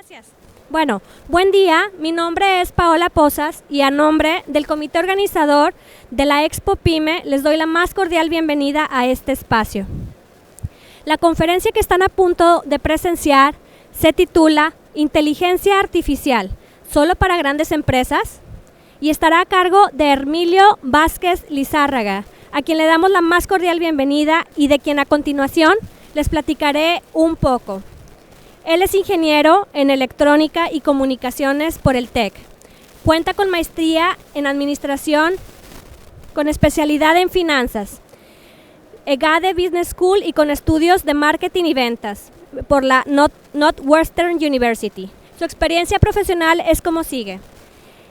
Gracias. Bueno, buen día. Mi nombre es Paola Pozas y a nombre del comité organizador de la Expo PYME les doy la más cordial bienvenida a este espacio. La conferencia que están a punto de presenciar se titula Inteligencia Artificial, ¿solo para grandes empresas? Y estará a cargo de Hermilio Vázquez Lizárraga, a quien le damos la más cordial bienvenida y de quien a continuación les platicaré un poco. Él es ingeniero en electrónica y comunicaciones por el TEC. Cuenta con maestría en administración con especialidad en finanzas, EGADE Business School y con estudios de marketing y ventas por la Northwestern University. Su experiencia profesional es como sigue.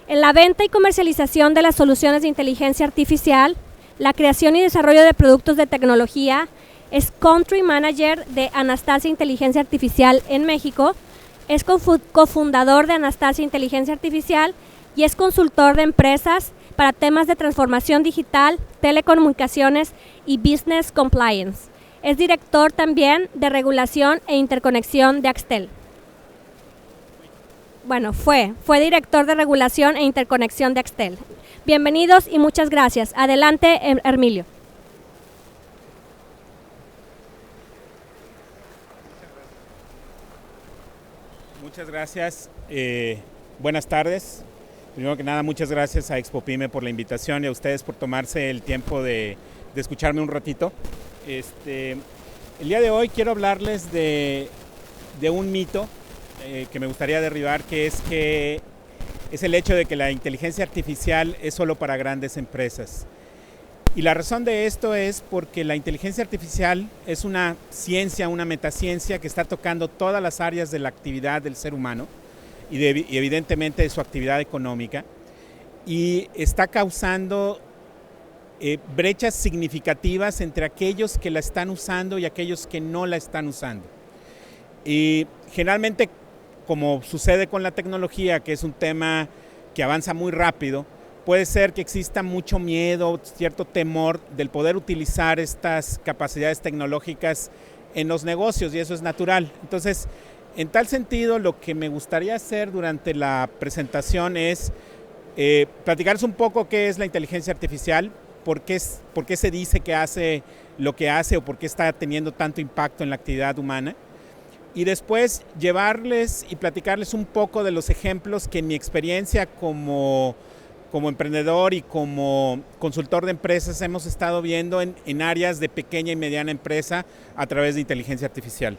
En la venta y comercialización de las soluciones de inteligencia artificial, la creación y desarrollo de productos de tecnología, es Country Manager de Anastasia Inteligencia Artificial en México, es cofundador de Anastasia Inteligencia Artificial y es consultor de empresas para temas de transformación digital, telecomunicaciones y business compliance. Es director también de regulación e interconexión de Axtel. Bueno, fue director de regulación e interconexión de Axtel. Bienvenidos y muchas gracias. Adelante, Hermilio. Muchas gracias. Buenas tardes. Primero que nada, muchas gracias a Expo PYME por la invitación y a ustedes por tomarse el tiempo de escucharme un ratito. El día de hoy quiero hablarles de un mito que me gustaría derribar, que es el hecho de que la inteligencia artificial es solo para grandes empresas. Y la razón de esto es porque la inteligencia artificial es una ciencia, una metaciencia que está tocando todas las áreas de la actividad del ser humano y evidentemente de su actividad económica, y está causando brechas significativas entre aquellos que la están usando y aquellos que no la están usando. Y generalmente, como sucede con la tecnología, que es un tema que avanza muy rápido, puede ser que exista mucho miedo, cierto temor del poder utilizar estas capacidades tecnológicas en los negocios, y eso es natural. Entonces, en tal sentido, lo que me gustaría hacer durante la presentación es platicarles un poco qué es la inteligencia artificial, por qué se dice que hace lo que hace o por qué está teniendo tanto impacto en la actividad humana. Y después llevarles y platicarles un poco de los ejemplos que en mi experiencia como emprendedor y como consultor de empresas hemos estado viendo en áreas de pequeña y mediana empresa a través de inteligencia artificial.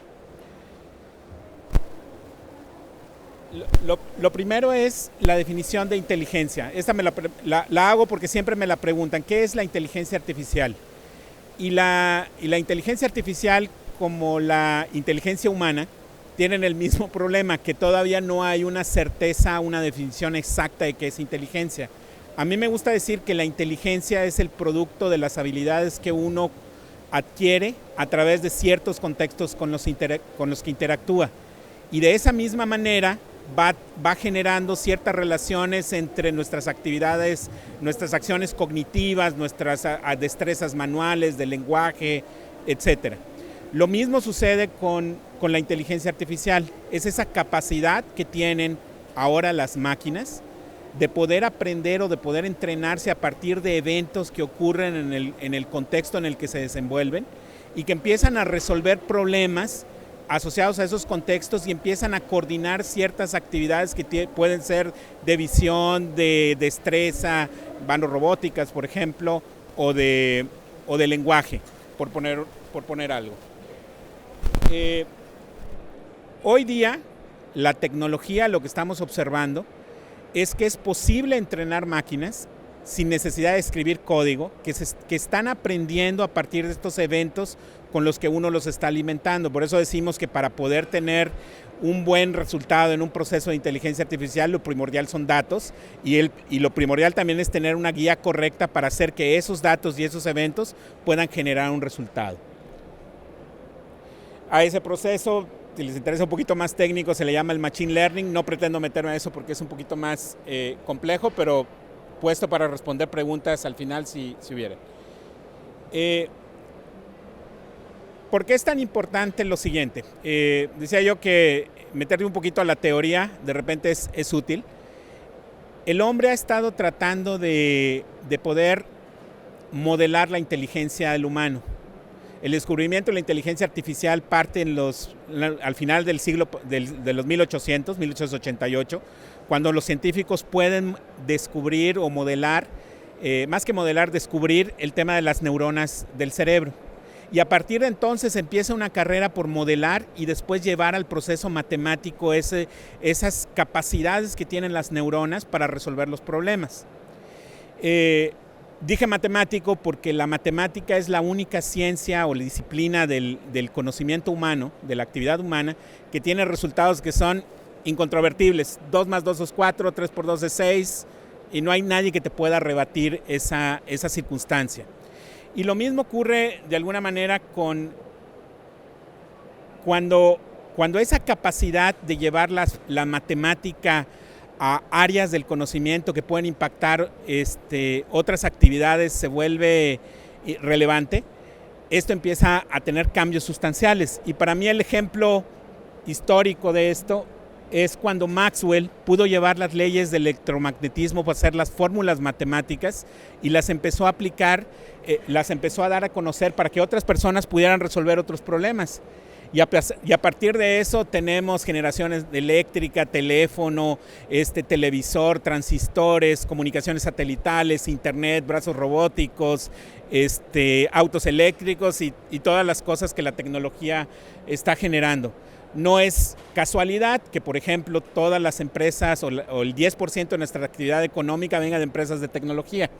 Lo primero es la definición de inteligencia. Esta la hago porque siempre me la preguntan, ¿qué es la inteligencia artificial? Y la inteligencia artificial, como la inteligencia humana, tienen el mismo problema, que todavía no hay una certeza, una definición exacta de qué es inteligencia. A mí me gusta decir que la inteligencia es el producto de las habilidades que uno adquiere a través de ciertos contextos con los que interactúa. Y de esa misma manera va generando ciertas relaciones entre nuestras actividades, nuestras acciones cognitivas, nuestras destrezas manuales, de lenguaje, etc. Lo mismo sucede con la inteligencia artificial. Es esa capacidad que tienen ahora las máquinas de poder aprender o de poder entrenarse a partir de eventos que ocurren en el contexto en el que se desenvuelven y que empiezan a resolver problemas asociados a esos contextos y empiezan a coordinar ciertas actividades que pueden ser de visión, de destreza, manos robóticas, por ejemplo, o de lenguaje, por poner algo. Hoy día, la tecnología, lo que estamos observando, es que es posible entrenar máquinas sin necesidad de escribir código, que están aprendiendo a partir de estos eventos con los que uno los está alimentando. Por eso decimos que para poder tener un buen resultado en un proceso de inteligencia artificial, lo primordial son datos, y lo primordial también es tener una guía correcta para hacer que esos datos y esos eventos puedan generar un resultado. A ese proceso, si les interesa un poquito más técnico, se le llama el Machine Learning. No pretendo meterme a eso porque es un poquito más complejo, pero puesto para responder preguntas al final si hubiera. ¿Por qué es tan importante lo siguiente? Decía yo que meterte un poquito a la teoría, de repente es útil. El hombre ha estado tratando de poder modelar la inteligencia del humano. El descubrimiento de la inteligencia artificial parte al final del siglo de los 1888, cuando los científicos pueden descubrir o modelar, más que modelar, descubrir el tema de las neuronas del cerebro. Y a partir de entonces empieza una carrera por modelar y después llevar al proceso matemático esas capacidades que tienen las neuronas para resolver los problemas. Dije matemático porque la matemática es la única ciencia o la disciplina del conocimiento humano, de la actividad humana, que tiene resultados que son incontrovertibles. 2 más 2 es 4, 3 por 2 es 6, y no hay nadie que te pueda rebatir esa circunstancia. Y lo mismo ocurre de alguna manera cuando esa capacidad de llevar la matemática a áreas del conocimiento que pueden impactar otras actividades se vuelve relevante, esto empieza a tener cambios sustanciales. Y para mí el ejemplo histórico de esto es cuando Maxwell pudo llevar las leyes del electromagnetismo para hacer las fórmulas matemáticas y las empezó a aplicar, las empezó a dar a conocer para que otras personas pudieran resolver otros problemas. Y a partir de eso tenemos generaciones de eléctrica, teléfono, televisor, transistores, comunicaciones satelitales, internet, brazos robóticos, autos eléctricos y todas las cosas que la tecnología está generando. No es casualidad que, por ejemplo, todas las empresas o el 10% de nuestra actividad económica venga de empresas de tecnología.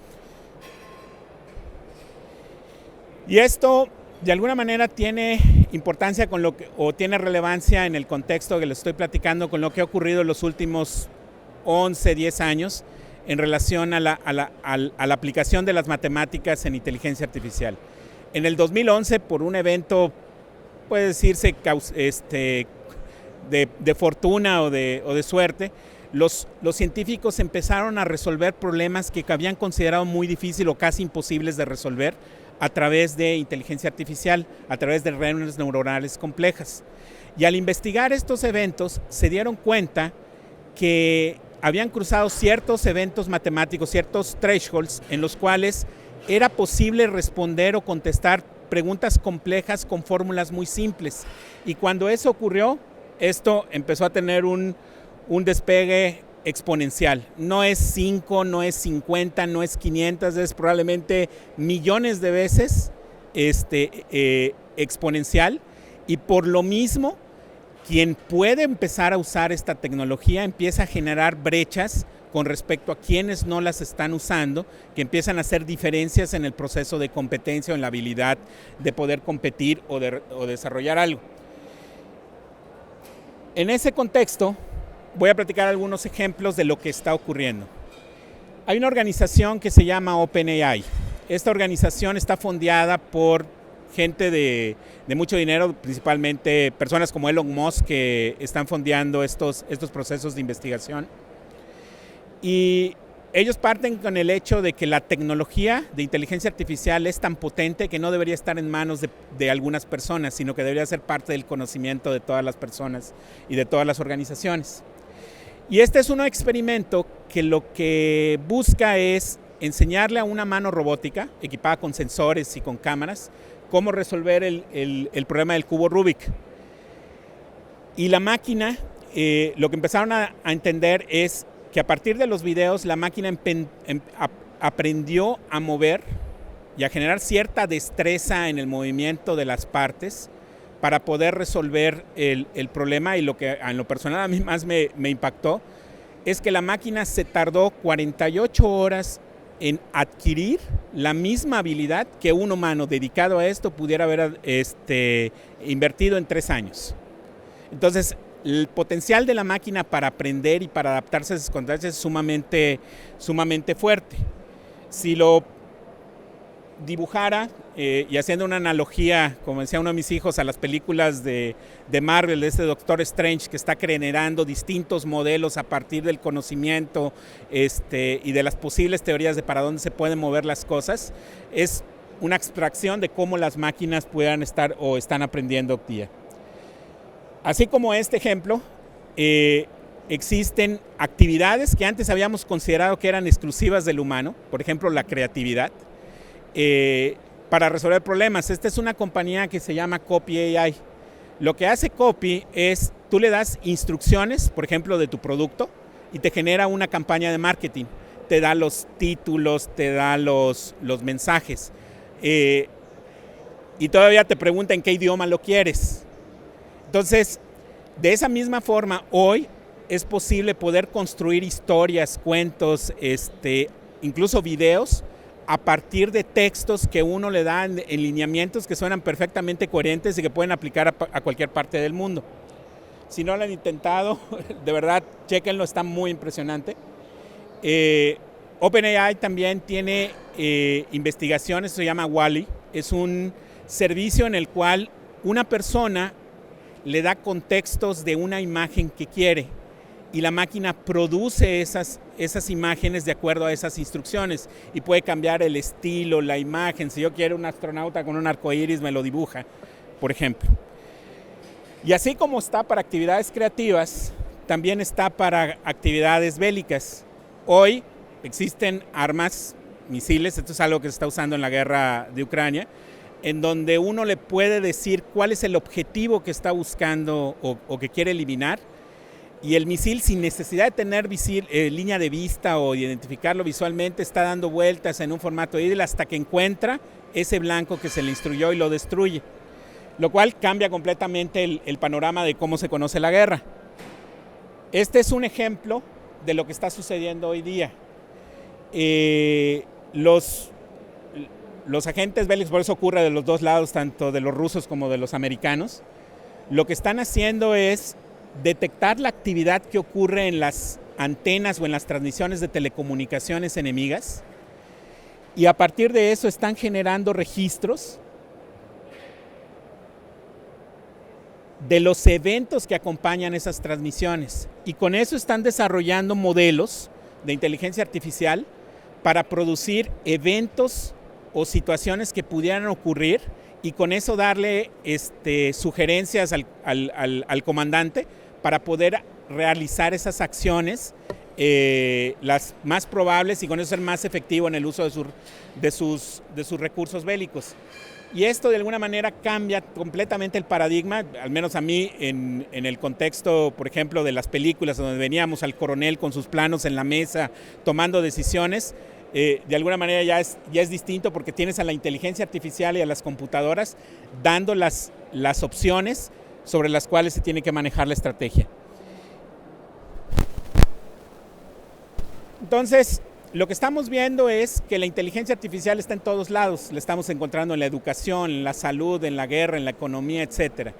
Y esto, de alguna manera, tiene importancia o tiene relevancia en el contexto que les estoy platicando con lo que ha ocurrido en los últimos 11, 10 años en relación a la aplicación de las matemáticas en inteligencia artificial. En el 2011, por un evento, puede decirse de fortuna o de suerte, los científicos empezaron a resolver problemas que habían considerado muy difíciles o casi imposibles de resolver a través de inteligencia artificial, a través de redes neuronales complejas. Y al investigar estos eventos se dieron cuenta que habían cruzado ciertos eventos matemáticos, ciertos thresholds en los cuales era posible responder o contestar preguntas complejas con fórmulas muy simples. Y cuando eso ocurrió, esto empezó a tener un despegue exponencial. No es 5, no es 50, no es 500, es probablemente millones de veces exponencial. Y por lo mismo, quien puede empezar a usar esta tecnología empieza a generar brechas con respecto a quienes no las están usando, que empiezan a hacer diferencias en el proceso de competencia o en la habilidad de poder competir o desarrollar algo. En ese contexto, voy a platicar algunos ejemplos de lo que está ocurriendo. Hay una organización que se llama OpenAI. Esta organización está fondeada por gente de mucho dinero, principalmente personas como Elon Musk, que están fondeando estos procesos de investigación. Y ellos parten con el hecho de que la tecnología de inteligencia artificial es tan potente que no debería estar en manos de algunas personas, sino que debería ser parte del conocimiento de todas las personas y de todas las organizaciones. Y este es un experimento que lo que busca es enseñarle a una mano robótica, equipada con sensores y con cámaras, cómo resolver el problema del cubo Rubik. Y la máquina, lo que empezaron a entender es que a partir de los videos la máquina aprendió a mover y a generar cierta destreza en el movimiento de las partes para poder resolver el problema. Y lo que en lo personal a mí más me impactó es que la máquina se tardó 48 horas en adquirir la misma habilidad que un humano dedicado a esto pudiera haber invertido en 3 años. Entonces, el potencial de la máquina para aprender y para adaptarse a esas circunstancias es sumamente fuerte. Si lo dibujara y haciendo una analogía, como decía uno de mis hijos, a las películas de Marvel, de este Doctor Strange que está generando distintos modelos a partir del conocimiento y de las posibles teorías de para dónde se pueden mover las cosas, es una abstracción de cómo las máquinas puedan estar o están aprendiendo hoy día. Así como este ejemplo, existen actividades que antes habíamos considerado que eran exclusivas del humano, por ejemplo la creatividad, para resolver problemas. Esta es una compañía que se llama Copy AI. Lo que hace Copy es, tú le das instrucciones, por ejemplo, de tu producto y te genera una campaña de marketing. Te da los títulos, te da los mensajes. Y todavía te pregunta en qué idioma lo quieres. Entonces, de esa misma forma, hoy es posible poder construir historias, cuentos, incluso videos, a partir de textos que uno le da en lineamientos que suenan perfectamente coherentes y que pueden aplicar a cualquier parte del mundo. Si no lo han intentado, de verdad, chéquenlo, está muy impresionante. OpenAI también tiene investigaciones, se llama Wall-E. Es un servicio en el cual una persona le da contextos de una imagen que quiere y la máquina produce esas imágenes de acuerdo a esas instrucciones y puede cambiar el estilo, la imagen. Si yo quiero un astronauta con un arcoíris, me lo dibuja, por ejemplo. Y así como está para actividades creativas, también está para actividades bélicas. Hoy existen armas, misiles, esto es algo que se está usando en la guerra de Ucrania, en donde uno le puede decir cuál es el objetivo que está buscando o que quiere eliminar, y el misil, sin necesidad de tener línea de vista o identificarlo visualmente, está dando vueltas en un formato idle hasta que encuentra ese blanco que se le instruyó y lo destruye, lo cual cambia completamente el panorama de cómo se conoce la guerra. Este es un ejemplo de lo que está sucediendo hoy día. Los agentes bélicos, por eso ocurre de los dos lados, tanto de los rusos como de los americanos, lo que están haciendo es detectar la actividad que ocurre en las antenas o en las transmisiones de telecomunicaciones enemigas, y a partir de eso están generando registros de los eventos que acompañan esas transmisiones, y con eso están desarrollando modelos de inteligencia artificial para producir eventos o situaciones que pudieran ocurrir, y con eso darle sugerencias al comandante para poder realizar esas acciones, las más probables, y con eso ser más efectivo en el uso de sus recursos bélicos. Y esto de alguna manera cambia completamente el paradigma, al menos a mí, en el contexto, por ejemplo, de las películas donde veníamos al coronel con sus planos en la mesa tomando decisiones. De alguna manera ya es distinto, porque tienes a la inteligencia artificial y a las computadoras dando las opciones sobre las cuales se tiene que manejar la estrategia. Entonces, lo que estamos viendo es que la inteligencia artificial está en todos lados. La estamos encontrando en la educación, en la salud, en la guerra, en la economía, etc.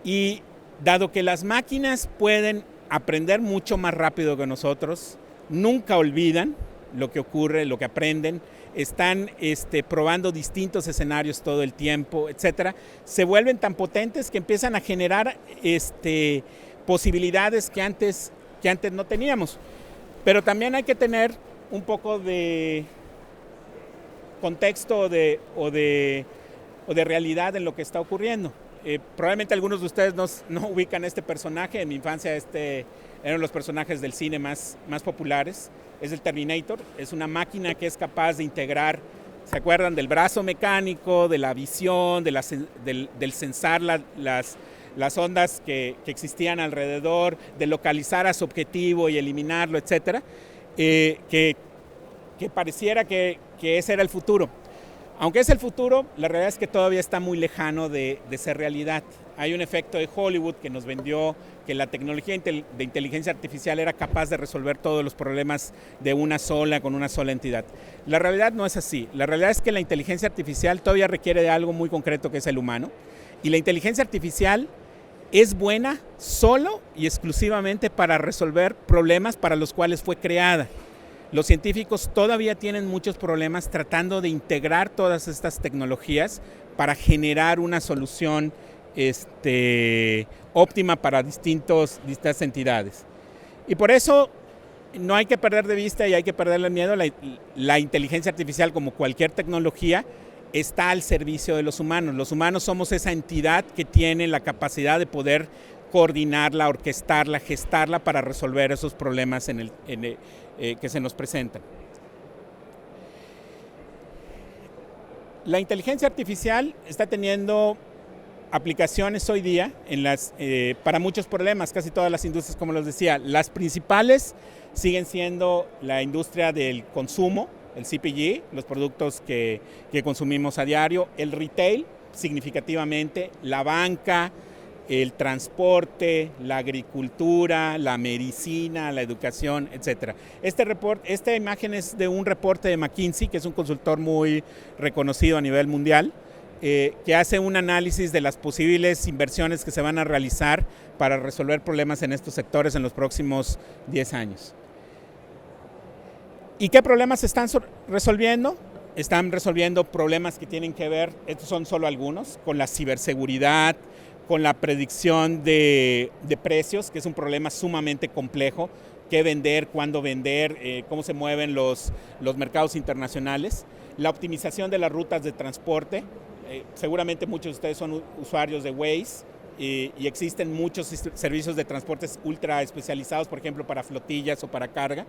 Y dado que las máquinas pueden aprender mucho más rápido que nosotros, nunca olvidan lo que ocurre, lo que aprenden, están probando distintos escenarios todo el tiempo, etcétera, se vuelven tan potentes que empiezan a generar posibilidades que antes no teníamos. Pero también hay que tener un poco de contexto o de realidad en lo que está ocurriendo. Probablemente algunos de ustedes no ubican este personaje. En mi infancia eran los personajes del cine más populares. Es el Terminator, es una máquina que es capaz de integrar, ¿se acuerdan? Del brazo mecánico, de la visión, del sensar las ondas que existían alrededor, de localizar a su objetivo y eliminarlo, etcétera, que pareciera que ese era el futuro. Aunque es el futuro, la realidad es que todavía está muy lejano de ser realidad. Hay un efecto de Hollywood que nos vendió que la tecnología de inteligencia artificial era capaz de resolver todos los problemas con una sola entidad. La realidad no es así. La realidad es que la inteligencia artificial todavía requiere de algo muy concreto, que es el humano. Y la inteligencia artificial es buena solo y exclusivamente para resolver problemas para los cuales fue creada. Los científicos todavía tienen muchos problemas tratando de integrar todas estas tecnologías para generar una solución óptima para distintas entidades. Y por eso no hay que perder de vista y hay que perderle el miedo. La inteligencia artificial, como cualquier tecnología, está al servicio de los humanos. Los humanos somos esa entidad que tiene la capacidad de poder coordinarla, orquestarla, gestarla para resolver esos problemas que se nos presentan. La inteligencia artificial está teniendo aplicaciones hoy día para muchos problemas, casi todas las industrias, como les decía. Las principales siguen siendo la industria del consumo, el CPG, los productos que consumimos a diario, el retail significativamente, la banca, el transporte, la agricultura, la medicina, la educación, etc. Esta imagen es de un reporte de McKinsey, que es un consultor muy reconocido a nivel mundial, que hace un análisis de las posibles inversiones que se van a realizar para resolver problemas en estos sectores en los próximos 10 años. ¿Y qué problemas están resolviendo? Están resolviendo problemas que tienen que ver, estos son solo algunos, con la ciberseguridad, con la predicción de precios, que es un problema sumamente complejo, qué vender, cuándo vender, cómo se mueven los mercados internacionales, la optimización de las rutas de transporte. Seguramente muchos de ustedes son usuarios de Waze y existen muchos servicios de transportes ultra especializados, por ejemplo, para flotillas o para carga.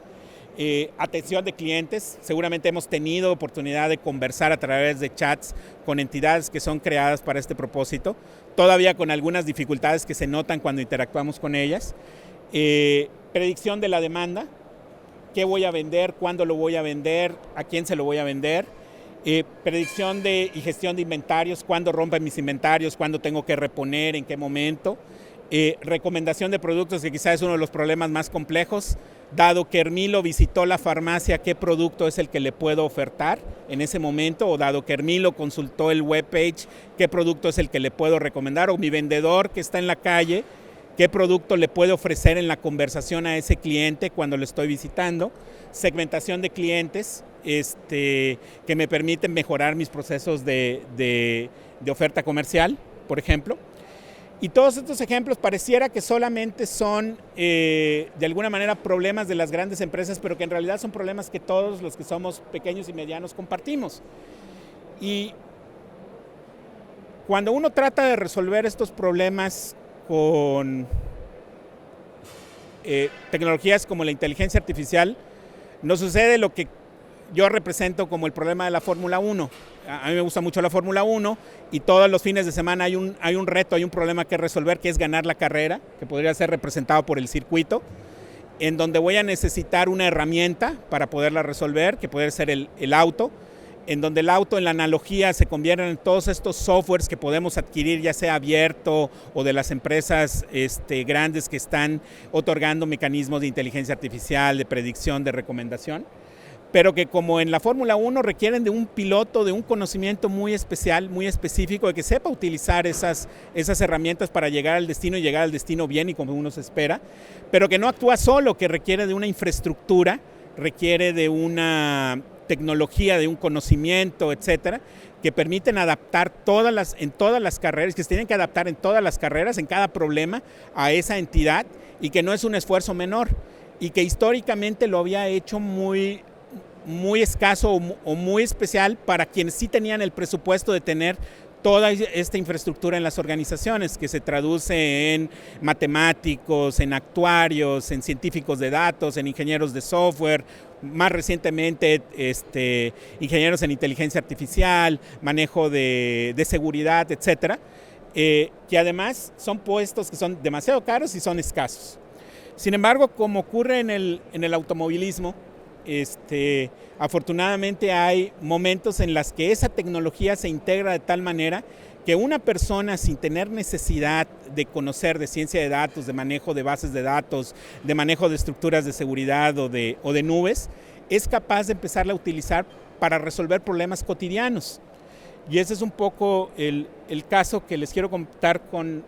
Atención de clientes, seguramente hemos tenido oportunidad de conversar a través de chats con entidades que son creadas para este propósito, todavía con algunas dificultades que se notan cuando interactuamos con ellas. Predicción de la demanda, qué voy a vender, cuándo lo voy a vender, a quién se lo voy a vender. Predicción y gestión de inventarios, cuándo rompen mis inventarios, cuándo tengo que reponer, en qué momento. Recomendación de productos, que quizás es uno de los problemas más complejos, dado que Hermilo visitó la farmacia, qué producto es el que le puedo ofertar en ese momento, o dado que Hermilo consultó el webpage, qué producto es el que le puedo recomendar, o mi vendedor que está en la calle, qué producto le puedo ofrecer en la conversación a ese cliente cuando lo estoy visitando. Segmentación de clientes, que me permiten mejorar mis procesos de oferta comercial, por ejemplo. Y todos estos ejemplos pareciera que solamente son, de alguna manera, problemas de las grandes empresas, pero que en realidad son problemas que todos los que somos pequeños y medianos compartimos. Y cuando uno trata de resolver estos problemas con tecnologías como la inteligencia artificial, nos sucede lo que yo represento como el problema de la Fórmula 1. A mí me gusta mucho la Fórmula 1 y todos los fines de semana hay un reto, hay un problema que resolver, que es ganar la carrera, que podría ser representado por el circuito, en donde voy a necesitar una herramienta para poderla resolver, que puede ser el auto, en donde el auto, en la analogía, se convierte en todos estos softwares que podemos adquirir, ya sea abierto o de las empresas grandes que están otorgando mecanismos de inteligencia artificial, de predicción, de recomendación, pero que como en la Fórmula 1 requieren de un piloto, de un conocimiento muy especial, muy específico, de que sepa utilizar esas herramientas para llegar al destino y llegar al destino bien y como uno se espera, pero que no actúa solo, que requiere de una infraestructura, requiere de una tecnología, de un conocimiento, etcétera, que permiten adaptar en todas las carreras, que se tienen que adaptar en todas las carreras, en cada problema, a esa entidad, y que no es un esfuerzo menor, y que históricamente lo había hecho muy escaso o muy especial para quienes sí tenían el presupuesto de tener toda esta infraestructura en las organizaciones, que se traduce en matemáticos, en actuarios, en científicos de datos, en ingenieros de software, más recientemente ingenieros en inteligencia artificial, manejo de seguridad, etcétera, que además son puestos que son demasiado caros y son escasos. Sin embargo, como ocurre en el automovilismo, afortunadamente hay momentos en los que esa tecnología se integra de tal manera que una persona, sin tener necesidad de conocer de ciencia de datos, de manejo de bases de datos, de manejo de estructuras de seguridad o de nubes, es capaz de empezarla a utilizar para resolver problemas cotidianos. Y ese es un poco el caso que les quiero contar con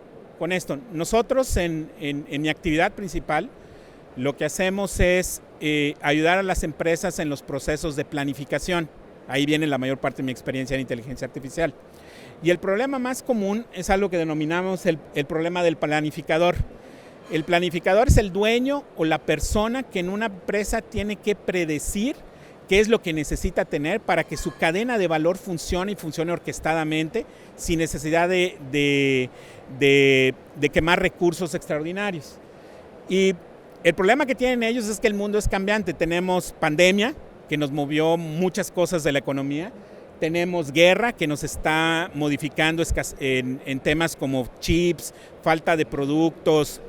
esto. Nosotros en mi actividad principal, lo que hacemos es ayudar a las empresas en los procesos de planificación. Ahí viene la mayor parte de mi experiencia en inteligencia artificial. Y el problema más común es algo que denominamos el problema del planificador. El planificador es el dueño o la persona que en una empresa tiene que predecir qué qué es lo que necesita tener para que su cadena de valor funcione y funcione orquestadamente sin necesidad de quemar recursos extraordinarios. Y el problema que tienen ellos es que el mundo es cambiante. Tenemos pandemia, que nos movió muchas cosas de la economía. Tenemos guerra, que nos está modificando en temas como chips, falta de productos,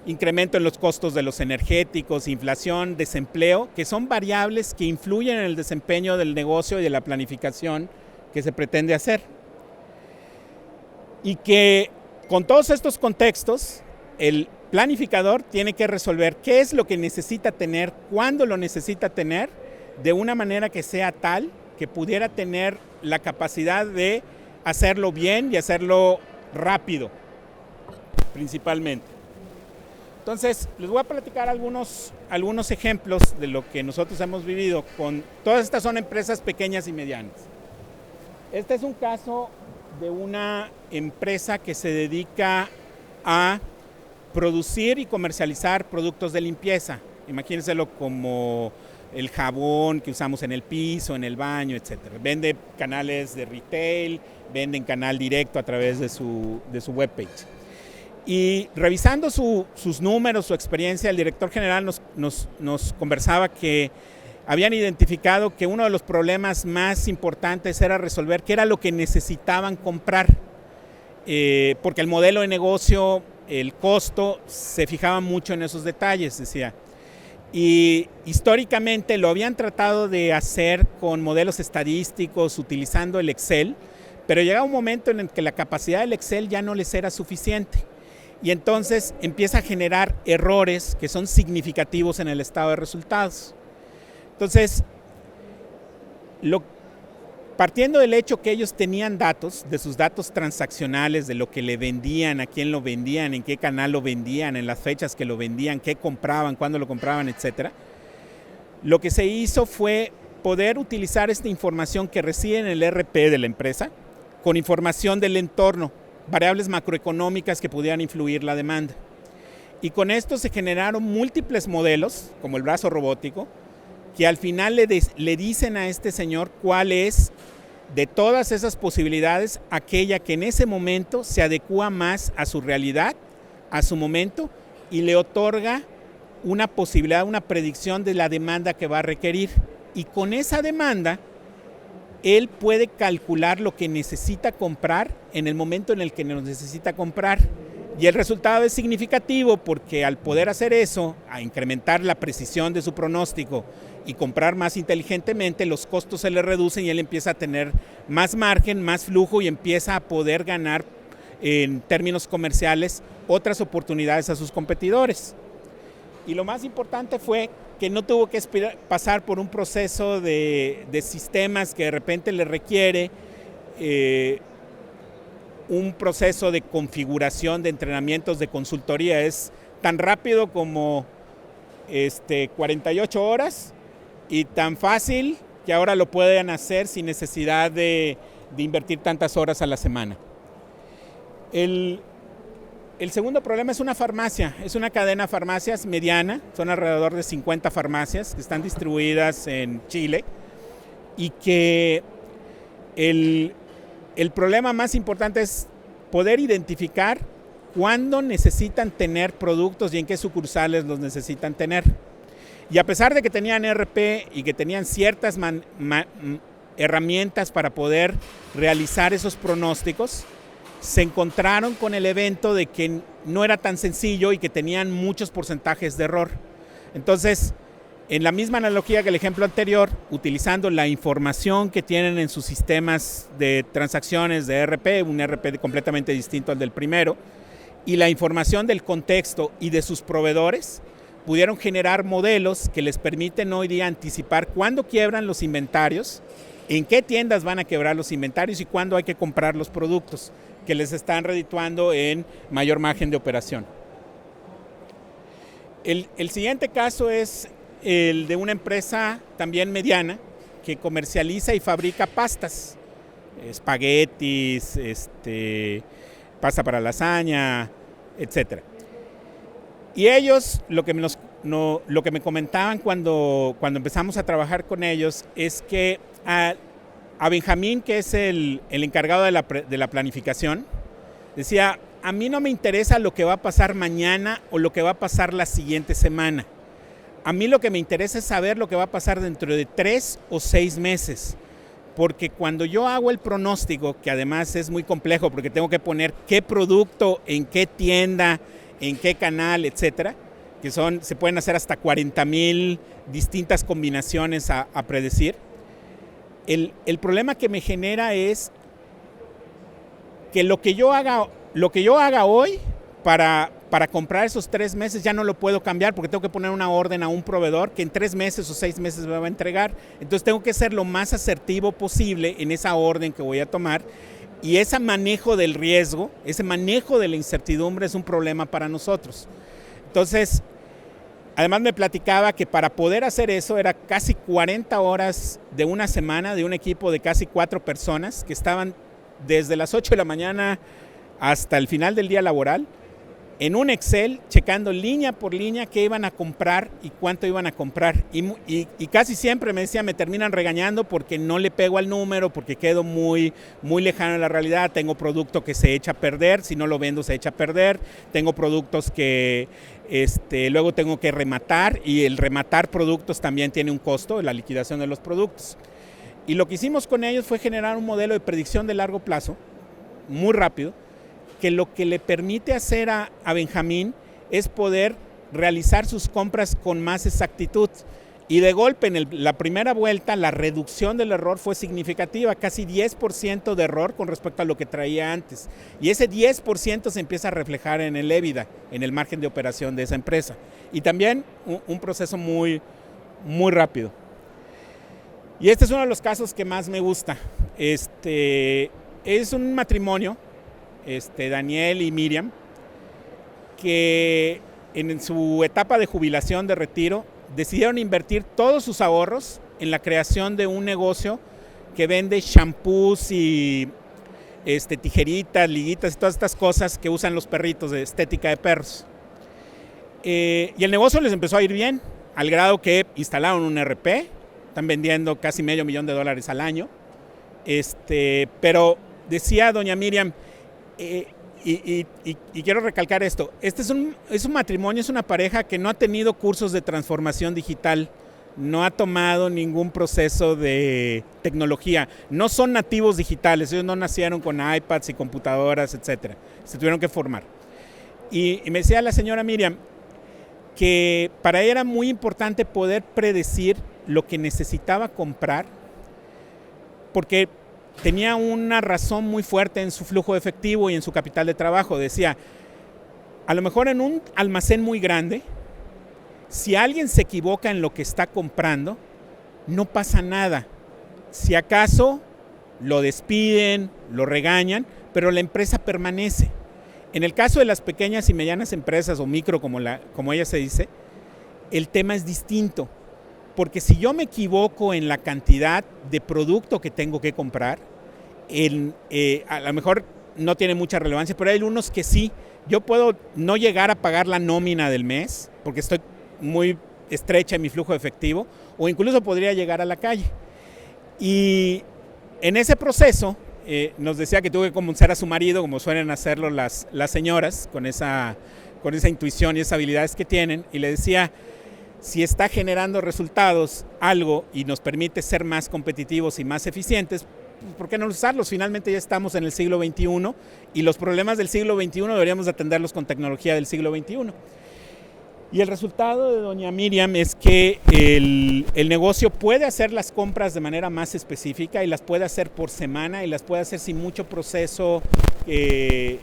incremento en los costos de los energéticos, inflación, desempleo, que son variables que influyen en el desempeño del negocio y de la planificación que se pretende hacer. Y que con todos estos contextos, el planificador tiene que resolver qué es lo que necesita tener, cuándo lo necesita tener, de una manera que sea tal que pudiera tener la capacidad de hacerlo bien y hacerlo rápido, principalmente. Entonces, les voy a platicar algunos ejemplos de lo que nosotros hemos vivido con todas estas. Son empresas pequeñas y medianas. Este es un caso de una empresa que se dedica a producir y comercializar productos de limpieza. Imagínenselo como el jabón que usamos en el piso, en el baño, etc. Vende canales de retail, venden canal directo a través de su webpage. Y revisando sus números, su experiencia, el director general nos conversaba que habían identificado que uno de los problemas más importantes era resolver qué era lo que necesitaban comprar, porque el modelo de negocio, el costo, se fijaba mucho en esos detalles, decía. Y históricamente lo habían tratado de hacer con modelos estadísticos, utilizando el Excel, pero llegaba un momento en el que la capacidad del Excel ya no les era suficiente. Y entonces empieza a generar errores que son significativos en el estado de resultados. Entonces, partiendo del hecho que ellos tenían datos, de sus datos transaccionales, de lo que le vendían, a quién lo vendían, en qué canal lo vendían, en las fechas que lo vendían, qué compraban, cuándo lo compraban, etc. Lo que se hizo fue poder utilizar esta información que reside en el ERP de la empresa con información del entorno, variables macroeconómicas que pudieran influir la demanda. Y con esto se generaron múltiples modelos, como el brazo robótico, que al final le dicen a este señor cuál es, de todas esas posibilidades, aquella que en ese momento se adecúa más a su realidad, a su momento, y le otorga una posibilidad, una predicción de la demanda que va a requerir. Y con esa demanda, él puede calcular lo que necesita comprar en el momento en el que lo necesita comprar. Y el resultado es significativo porque al poder hacer eso, a incrementar la precisión de su pronóstico y comprar más inteligentemente, los costos se le reducen y él empieza a tener más margen, más flujo y empieza a poder ganar en términos comerciales otras oportunidades a sus competidores. Y lo más importante fue que no tuvo que pasar por un proceso de sistemas que de repente le requiere un proceso de configuración de entrenamientos de consultoría. Es tan rápido como 48 horas y tan fácil que ahora lo pueden hacer sin necesidad de invertir tantas horas a la semana. El segundo problema es una farmacia, es una cadena de farmacias mediana, son alrededor de 50 farmacias que están distribuidas en Chile y que el problema más importante es poder identificar cuándo necesitan tener productos y en qué sucursales los necesitan tener. Y a pesar de que tenían ERP y que tenían ciertas herramientas para poder realizar esos pronósticos, se encontraron con el evento de que no era tan sencillo y que tenían muchos porcentajes de error. Entonces, en la misma analogía que el ejemplo anterior, utilizando la información que tienen en sus sistemas de transacciones de ERP, un ERP completamente distinto al del primero, y la información del contexto y de sus proveedores, pudieron generar modelos que les permiten hoy día anticipar cuándo quiebran los inventarios, en qué tiendas van a quebrar los inventarios y cuándo hay que comprar los productos que les están redituando en mayor margen de operación. El siguiente caso es el de una empresa también mediana que comercializa y fabrica pastas, espaguetis, pasta para lasaña, etc. Y ellos lo que nos lo que me comentaban cuando empezamos a trabajar con ellos es que a Benjamín, que es el encargado de la planificación, decía, a mí no me interesa lo que va a pasar mañana o lo que va a pasar la siguiente semana. A mí lo que me interesa es saber lo que va a pasar dentro de 3 o 6 meses. Porque cuando yo hago el pronóstico, que además es muy complejo porque tengo que poner qué producto, en qué tienda, en qué canal, etcétera, que se pueden hacer hasta 40,000 distintas combinaciones a predecir. El problema que me genera es que lo que yo haga hoy para comprar esos 3 meses ya no lo puedo cambiar porque tengo que poner una orden a un proveedor que en 3 meses o 6 meses me va a entregar. Entonces tengo que ser lo más asertivo posible en esa orden que voy a tomar, y ese manejo del riesgo, ese manejo de la incertidumbre es un problema para nosotros. Entonces, además me platicaba que para poder hacer eso era casi 40 horas de una semana de un equipo de casi 4 personas que estaban desde las 8 de la mañana hasta el final del día laboral en un Excel, checando línea por línea qué iban a comprar y cuánto iban a comprar. Y casi siempre me decía, me terminan regañando porque no le pego al número, porque quedo muy, muy lejano de la realidad. Tengo producto que se echa a perder, si no lo vendo se echa a perder. Tengo productos que luego tengo que rematar, y el rematar productos también tiene un costo, la liquidación de los productos. Y lo que hicimos con ellos fue generar un modelo de predicción de largo plazo, muy rápido, que lo que le permite hacer a Benjamín es poder realizar sus compras con más exactitud. Y de golpe, en la primera vuelta, la reducción del error fue significativa, casi 10% de error con respecto a lo que traía antes. Y ese 10% se empieza a reflejar en el EBITDA, en el margen de operación de esa empresa. Y también un proceso muy, muy rápido. Y este es uno de los casos que más me gusta. Es un matrimonio, Daniel y Miriam, que en su etapa de jubilación, de retiro, decidieron invertir todos sus ahorros en la creación de un negocio que vende shampoos y tijeritas, liguitas y todas estas cosas que usan los perritos de estética de perros. Y el negocio les empezó a ir bien, al grado que instalaron un ERP, están vendiendo casi $500,000 al año. Pero decía doña Miriam, y quiero recalcar esto, es un matrimonio, es una pareja que no ha tenido cursos de transformación digital, no ha tomado ningún proceso de tecnología, no son nativos digitales, ellos no nacieron con iPads y computadoras, etcétera, se tuvieron que formar. Y me decía la señora Miriam que para ella era muy importante poder predecir lo que necesitaba comprar, porque tenía una razón muy fuerte en su flujo de efectivo y en su capital de trabajo. Decía, a lo mejor en un almacén muy grande, si alguien se equivoca en lo que está comprando, no pasa nada. Si acaso lo despiden, lo regañan, pero la empresa permanece. En el caso de las pequeñas y medianas empresas, o micro como ella se dice, el tema es distinto. Porque si yo me equivoco en la cantidad de producto que tengo que comprar, a lo mejor no tiene mucha relevancia, pero hay unos que sí. Yo puedo no llegar a pagar la nómina del mes, porque estoy muy estrecha en mi flujo de efectivo, o incluso podría llegar a la calle. Y en ese proceso, nos decía que tuve que convencer a su marido, como suelen hacerlo las señoras, con esa intuición y esas habilidades que tienen, y le decía, si está generando resultados algo y nos permite ser más competitivos y más eficientes, ¿por qué no usarlos? Finalmente ya estamos en el siglo XXI y los problemas del siglo XXI deberíamos atenderlos con tecnología del siglo XXI. Y el resultado de doña Miriam es que el negocio puede hacer las compras de manera más específica y las puede hacer por semana y las puede hacer sin mucho proceso de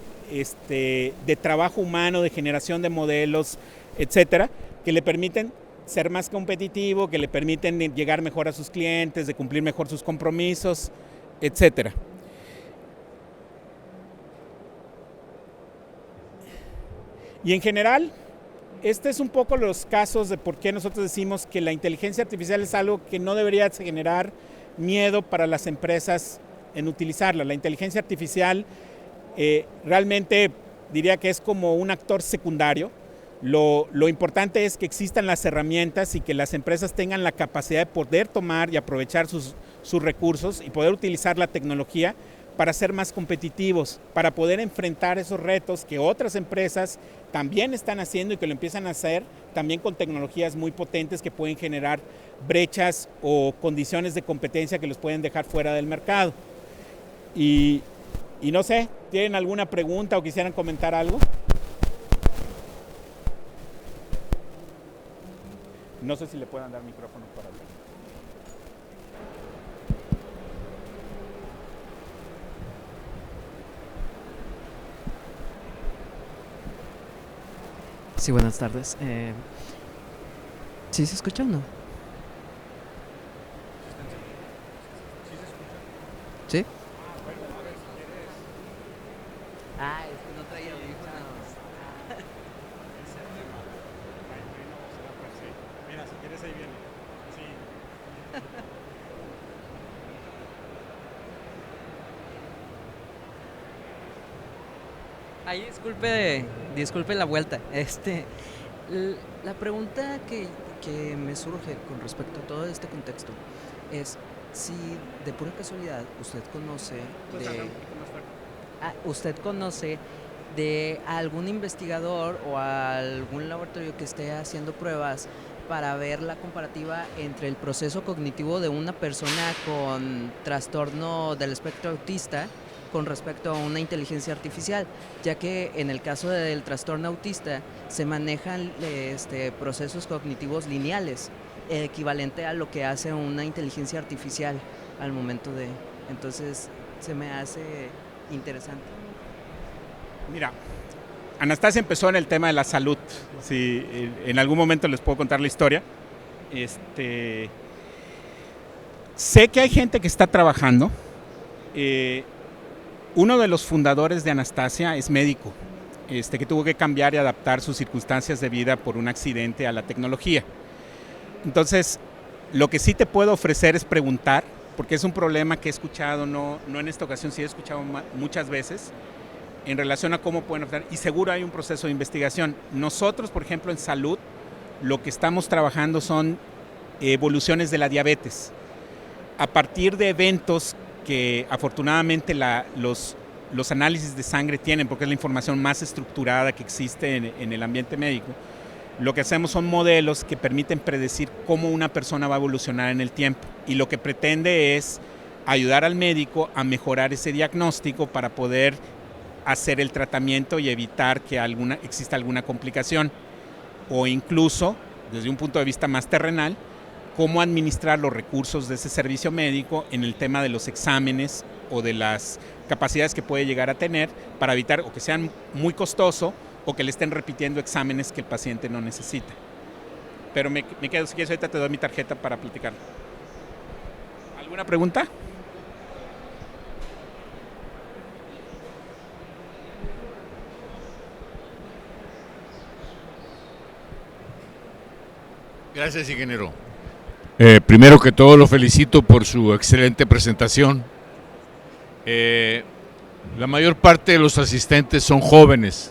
trabajo humano, de generación de modelos, etcétera, que le permiten ser más competitivo, que le permiten llegar mejor a sus clientes, de cumplir mejor sus compromisos, etcétera. Y en general, este es un poco los casos de por qué nosotros decimos que la inteligencia artificial es algo que no debería generar miedo para las empresas en utilizarla. La inteligencia artificial realmente diría que es como un actor secundario, Lo importante es que existan las herramientas y que las empresas tengan la capacidad de poder tomar y aprovechar sus recursos y poder utilizar la tecnología para ser más competitivos, para poder enfrentar esos retos que otras empresas también están haciendo y que lo empiezan a hacer también con tecnologías muy potentes que pueden generar brechas o condiciones de competencia que los pueden dejar fuera del mercado. Y no sé, ¿tienen alguna pregunta o quisieran comentar algo? No sé si le puedan dar micrófono para hablar. Sí, buenas tardes. ¿Sí se escucha o no? ¿Sí? Ah, es que no traía audífonos. Mira, si quieres ahí viene. Sí. Ahí disculpe la vuelta. La pregunta que me surge con respecto a todo este contexto es si de pura casualidad usted conoce de algún investigador o algún laboratorio que esté haciendo pruebas para ver la comparativa entre el proceso cognitivo de una persona con trastorno del espectro autista con respecto a una inteligencia artificial, ya que en el caso del trastorno autista se manejan procesos cognitivos lineales, equivalente a lo que hace una inteligencia artificial al momento de... Entonces se me hace interesante. Mira, Anastasia empezó en el tema de la salud. Si en algún momento les puedo contar la historia. Sé que hay gente que está trabajando. Uno de los fundadores de Anastasia es médico, que tuvo que cambiar y adaptar sus circunstancias de vida por un accidente a la tecnología. Entonces, lo que sí te puedo ofrecer es preguntar, porque es un problema que he escuchado, no en esta ocasión, sí he escuchado muchas veces, en relación a cómo pueden ofrecer, y seguro hay un proceso de investigación. Nosotros, por ejemplo, en salud, lo que estamos trabajando son evoluciones de la diabetes. A partir de eventos que afortunadamente los análisis de sangre tienen, porque es la información más estructurada que existe en el ambiente médico, lo que hacemos son modelos que permiten predecir cómo una persona va a evolucionar en el tiempo, y lo que pretende es ayudar al médico a mejorar ese diagnóstico para poder hacer el tratamiento y evitar que exista alguna complicación, o incluso, desde un punto de vista más terrenal, cómo administrar los recursos de ese servicio médico en el tema de los exámenes o de las capacidades que puede llegar a tener para evitar o que sean muy costoso o que le estén repitiendo exámenes que el paciente no necesita. Pero me quedo, si quieres ahorita te doy mi tarjeta para platicar. ¿Alguna pregunta? Gracias, ingeniero. Primero que todo lo felicito por su excelente presentación. La mayor parte de los asistentes son jóvenes,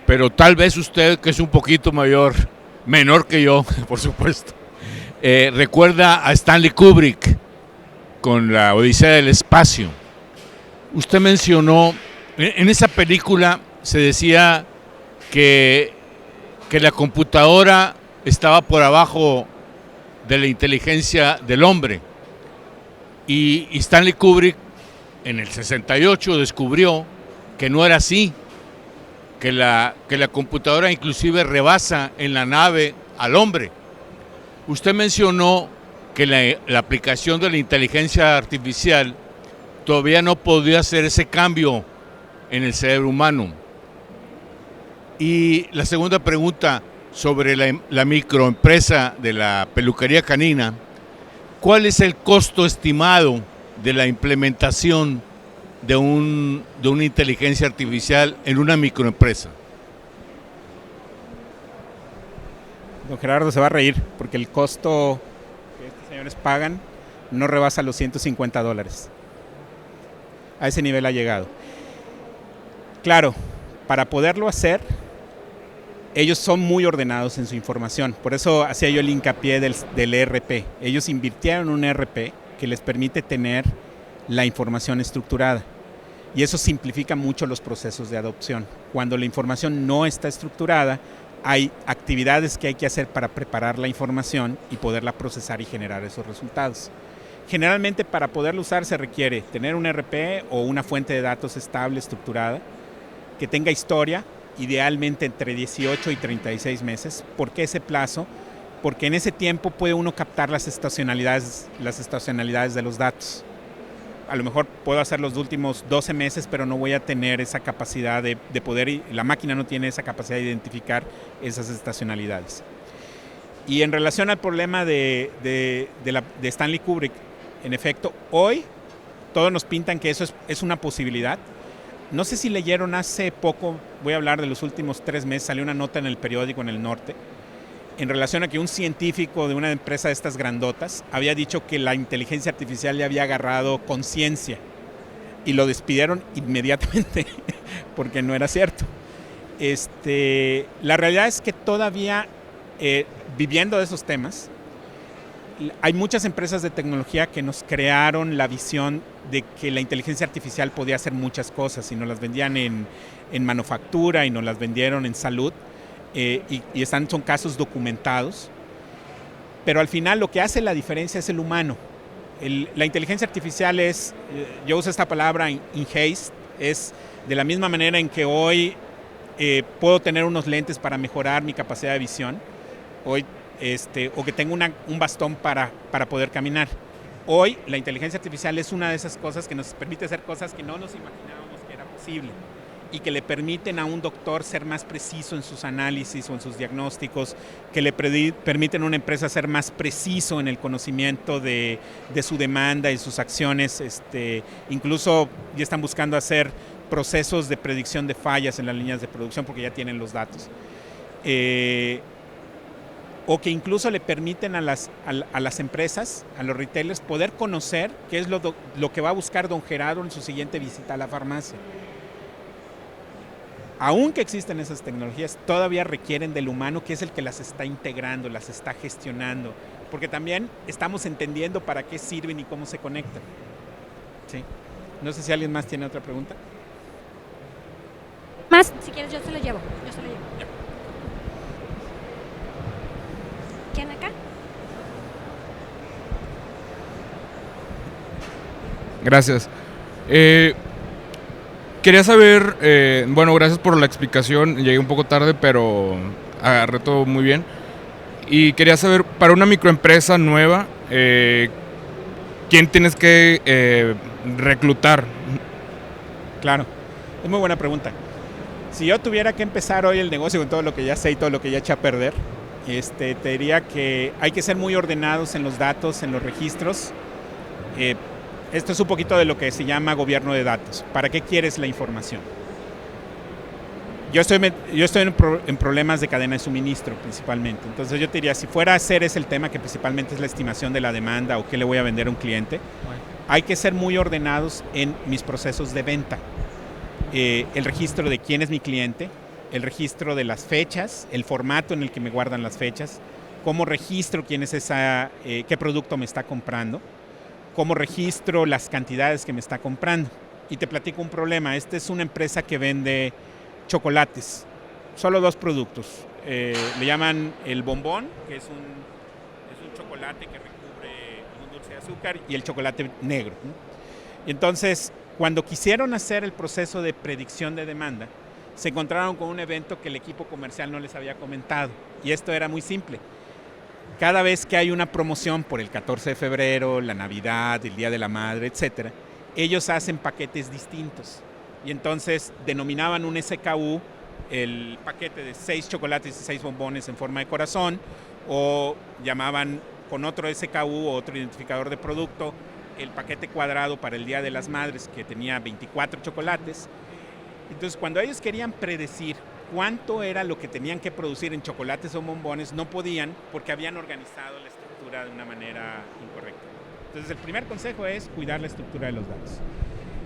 pero tal vez usted, que es un poquito menor que yo, por supuesto, recuerda a Stanley Kubrick con la Odisea del Espacio. Usted mencionó, en esa película se decía que la computadora estaba por abajo de la inteligencia del hombre, y Stanley Kubrick en el 68 descubrió que no era así, que la computadora inclusive rebasa en la nave al hombre. Usted mencionó que la aplicación de la inteligencia artificial todavía no podía hacer ese cambio en el cerebro humano. Y la segunda pregunta, sobre la microempresa de la peluquería canina, ¿cuál es el costo estimado de la implementación de una inteligencia artificial en una microempresa? Don Gerardo se va a reír porque el costo que estos señores pagan no rebasa los $150. A ese nivel ha llegado. Claro, para poderlo hacer, ellos son muy ordenados en su información. Por eso hacía yo el hincapié del ERP. Ellos invirtieron en un ERP que les permite tener la información estructurada. Y eso simplifica mucho los procesos de adopción. Cuando la información no está estructurada, hay actividades que hay que hacer para preparar la información y poderla procesar y generar esos resultados. Generalmente para poderlo usar se requiere tener un ERP o una fuente de datos estable, estructurada, que tenga historia, idealmente entre 18 y 36 meses. ¿Por qué ese plazo? Porque en ese tiempo puede uno captar las estacionalidades de los datos. A lo mejor puedo hacer los últimos 12 meses, pero no voy a tener esa capacidad de poder, la máquina no tiene esa capacidad de identificar esas estacionalidades. Y en relación al problema de Stanley Kubrick, en efecto, hoy todos nos pintan que eso es una posibilidad. No sé si leyeron hace poco, voy a hablar de los últimos 3 meses, salió una nota en el periódico en el norte, en relación a que un científico de una empresa de estas grandotas había dicho que la inteligencia artificial le había agarrado conciencia y lo despidieron inmediatamente porque no era cierto. La realidad es que todavía viviendo de esos temas, hay muchas empresas de tecnología que nos crearon la visión de que la inteligencia artificial podía hacer muchas cosas y nos las vendían en manufactura y nos las vendieron en salud. Son casos documentados, pero al final lo que hace la diferencia es el humano. La inteligencia artificial es, yo uso esta palabra in haste, es de la misma manera en que hoy puedo tener unos lentes para mejorar mi capacidad de visión, hoy, o que tengo un bastón para poder caminar. Hoy la inteligencia artificial es una de esas cosas que nos permite hacer cosas que no nos imaginábamos que era posible, y que le permiten a un doctor ser más preciso en sus análisis o en sus diagnósticos, que le permiten a una empresa ser más preciso en el conocimiento de su demanda y sus acciones. Incluso ya están buscando hacer procesos de predicción de fallas en las líneas de producción porque ya tienen los datos. O que incluso le permiten a las empresas, a los retailers, poder conocer qué es lo que va a buscar don Gerardo en su siguiente visita a la farmacia. Aunque existen esas tecnologías, todavía requieren del humano, que es el que las está integrando, las está gestionando, porque también estamos entendiendo para qué sirven y cómo se conectan. Sí. No sé si alguien más tiene otra pregunta. Más, si quieres yo se lo llevo. Ya. ¿Quién acá? Gracias. Quería saber, gracias por la explicación, llegué un poco tarde, pero agarré todo muy bien. Y quería saber, para una microempresa nueva, ¿quién tienes que reclutar? Claro, es muy buena pregunta. Si yo tuviera que empezar hoy el negocio con todo lo que ya sé y todo lo que ya eché a perder, te diría que hay que ser muy ordenados en los datos, en los registros. Esto es un poquito de lo que se llama gobierno de datos. ¿Para qué quieres la información? Yo estoy en problemas de cadena de suministro principalmente. Entonces yo te diría, si fuera a hacer el tema que principalmente es la estimación de la demanda o qué le voy a vender a un cliente, hay que ser muy ordenados en mis procesos de venta. El registro de quién es mi cliente, el registro de las fechas, el formato en el que me guardan las fechas, cómo registro quién es qué producto me está comprando, cómo registro las cantidades que me está comprando. Y te platico un problema. Esta es una empresa que vende chocolates, solo 2 productos. Le llaman el bombón, que es un chocolate que recubre un dulce de azúcar, y el chocolate negro, ¿no? Y entonces, cuando quisieron hacer el proceso de predicción de demanda, se encontraron con un evento que el equipo comercial no les había comentado. Y esto era muy simple. Cada vez que hay una promoción por el 14 de febrero, la Navidad, el Día de la Madre, etc., ellos hacen paquetes distintos. Y entonces denominaban un SKU el paquete de 6 chocolates y 6 bombones en forma de corazón, o llamaban con otro SKU o otro identificador de producto el paquete cuadrado para el Día de las Madres, que tenía 24 chocolates. Entonces, cuando ellos querían predecir cuánto era lo que tenían que producir en chocolates o bombones, no podían porque habían organizado la estructura de una manera incorrecta. Entonces, el primer consejo es cuidar la estructura de los datos.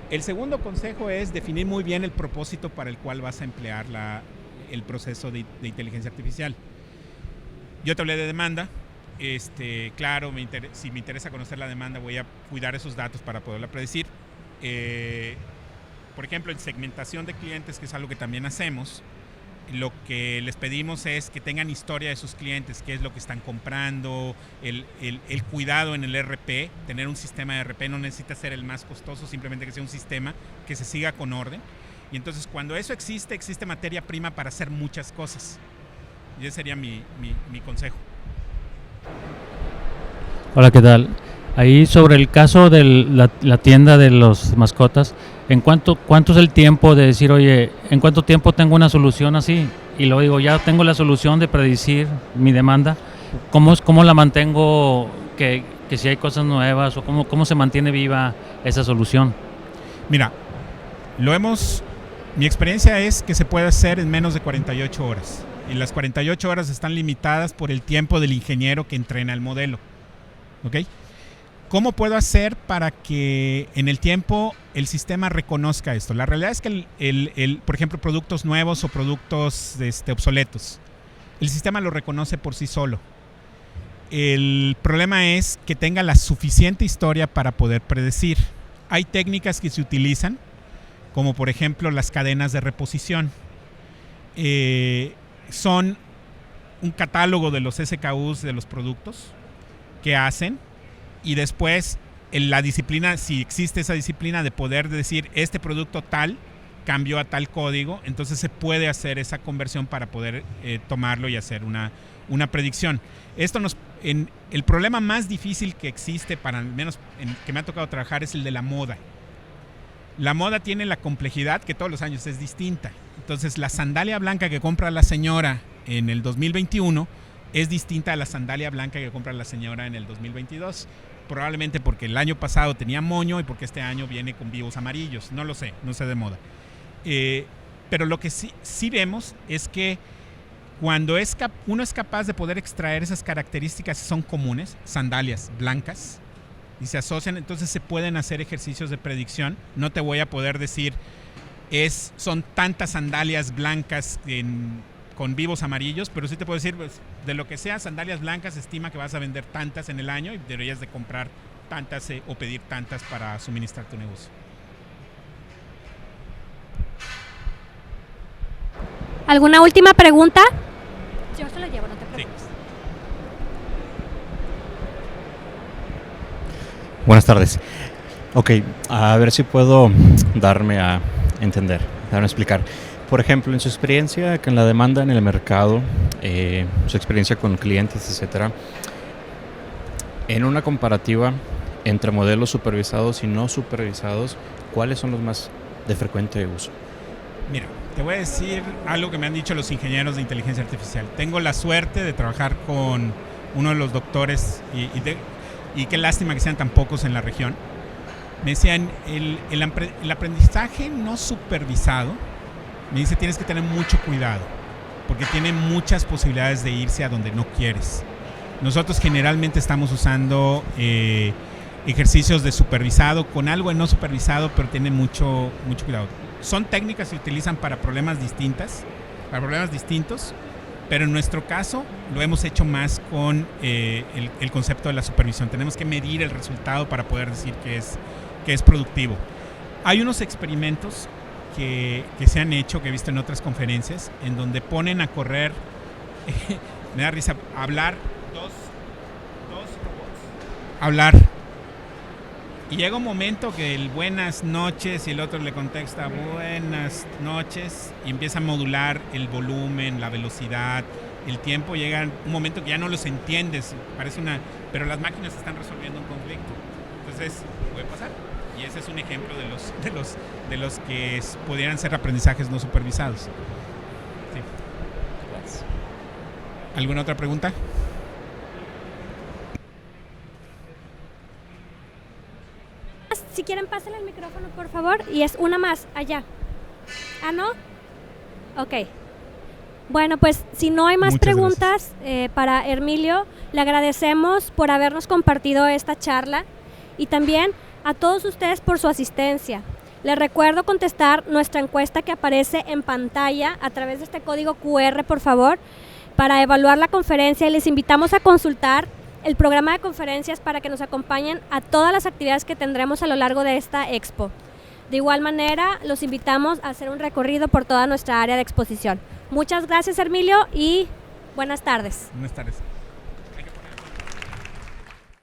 El segundo consejo es definir muy bien el propósito para el cual vas a emplear el proceso de inteligencia artificial. Yo te hablé de demanda. Claro, si me interesa conocer la demanda, voy a cuidar esos datos para poderla predecir. Por ejemplo, en segmentación de clientes, que es algo que también hacemos, lo que les pedimos es que tengan historia de sus clientes, qué es lo que están comprando, el cuidado en el ERP. Tener un sistema de ERP no necesita ser el más costoso, simplemente que sea un sistema que se siga con orden. Y entonces, cuando eso existe materia prima para hacer muchas cosas. Y ese sería mi consejo. Hola, ¿qué tal? Ahí sobre el caso de la tienda de los mascotas, ¿cuánto es el tiempo de decir, oye, en cuánto tiempo tengo una solución así? Y luego digo, ya tengo la solución de predecir mi demanda. ¿Cómo la mantengo que si hay cosas nuevas o cómo se mantiene viva esa solución? Mira, mi experiencia es que se puede hacer en menos de 48 horas. Y las 48 horas están limitadas por el tiempo del ingeniero que entrena el modelo. ¿Ok? ¿Cómo puedo hacer para que en el tiempo el sistema reconozca esto? La realidad es que, por ejemplo, productos nuevos o productos obsoletos, el sistema lo reconoce por sí solo. El problema es que tenga la suficiente historia para poder predecir. Hay técnicas que se utilizan, como por ejemplo las cadenas de reposición. Son un catálogo de los SKUs de los productos que hacen, y después la disciplina, si existe esa disciplina de poder decir este producto tal cambió a tal código, entonces se puede hacer esa conversión para poder tomarlo y hacer una predicción. El problema más difícil que existe, para al menos que me ha tocado trabajar, es el de la moda. La moda tiene la complejidad que todos los años es distinta. Entonces, la sandalia blanca que compra la señora en el 2021 es distinta a la sandalia blanca que compra la señora en el 2022. Probablemente porque el año pasado tenía moño y porque este año viene con vivos amarillos. No lo sé, no sé de moda. Pero lo que sí vemos es que cuando uno es capaz de poder extraer esas características que son comunes, sandalias blancas, y se asocian, entonces se pueden hacer ejercicios de predicción. No te voy a poder decir son tantas sandalias blancas con vivos amarillos, pero sí te puedo decir, pues, de lo que sea sandalias blancas, se estima que vas a vender tantas en el año y deberías de comprar tantas o pedir tantas para suministrar tu negocio. ¿Alguna última pregunta? Yo se lo llevo, no te preocupes. Sí. Buenas tardes. Ok, a ver si puedo darme a explicar. Por ejemplo, en su experiencia con la demanda en el mercado, su experiencia con clientes, etcétera, en una comparativa entre modelos supervisados y no supervisados, ¿cuáles son los más de frecuente uso? Mira, te voy a decir algo que me han dicho los ingenieros de inteligencia artificial. Tengo la suerte de trabajar con uno de los doctores y qué lástima que sean tan pocos en la región. Me decían, el aprendizaje no supervisado, me dice, tienes que tener mucho cuidado, porque tiene muchas posibilidades de irse a donde no quieres. Nosotros generalmente estamos usando ejercicios de supervisado con algo de no supervisado, pero tiene mucho cuidado. Son técnicas que se utilizan para problemas distintos, pero en nuestro caso lo hemos hecho más con el concepto de la supervisión. Tenemos que medir el resultado para poder decir que es productivo. Hay unos experimentos que se han hecho, que he visto en otras conferencias, en donde ponen a correr, me da risa, hablar dos robots, hablar. Y llega un momento que el buenas noches y el otro le contesta buenas noches y empieza a modular el volumen, la velocidad, el tiempo. Llega un momento que ya no los entiendes, pero las máquinas están resolviendo un conflicto. Entonces, puede pasar. Y ese es un ejemplo de los que pudieran ser aprendizajes no supervisados. Sí. ¿Alguna otra pregunta? Si quieren, pásenle el micrófono, por favor. Y es una más, allá. ¿Ah, no? Ok. Bueno, pues si no hay más preguntas para Hermilio, le agradecemos por habernos compartido esta charla y también a todos ustedes por su asistencia. Les recuerdo contestar nuestra encuesta que aparece en pantalla a través de este código QR, por favor, para evaluar la conferencia, y les invitamos a consultar el programa de conferencias para que nos acompañen a todas las actividades que tendremos a lo largo de esta expo. De igual manera, los invitamos a hacer un recorrido por toda nuestra área de exposición. Muchas gracias, Hermilio, y buenas tardes. Buenas tardes.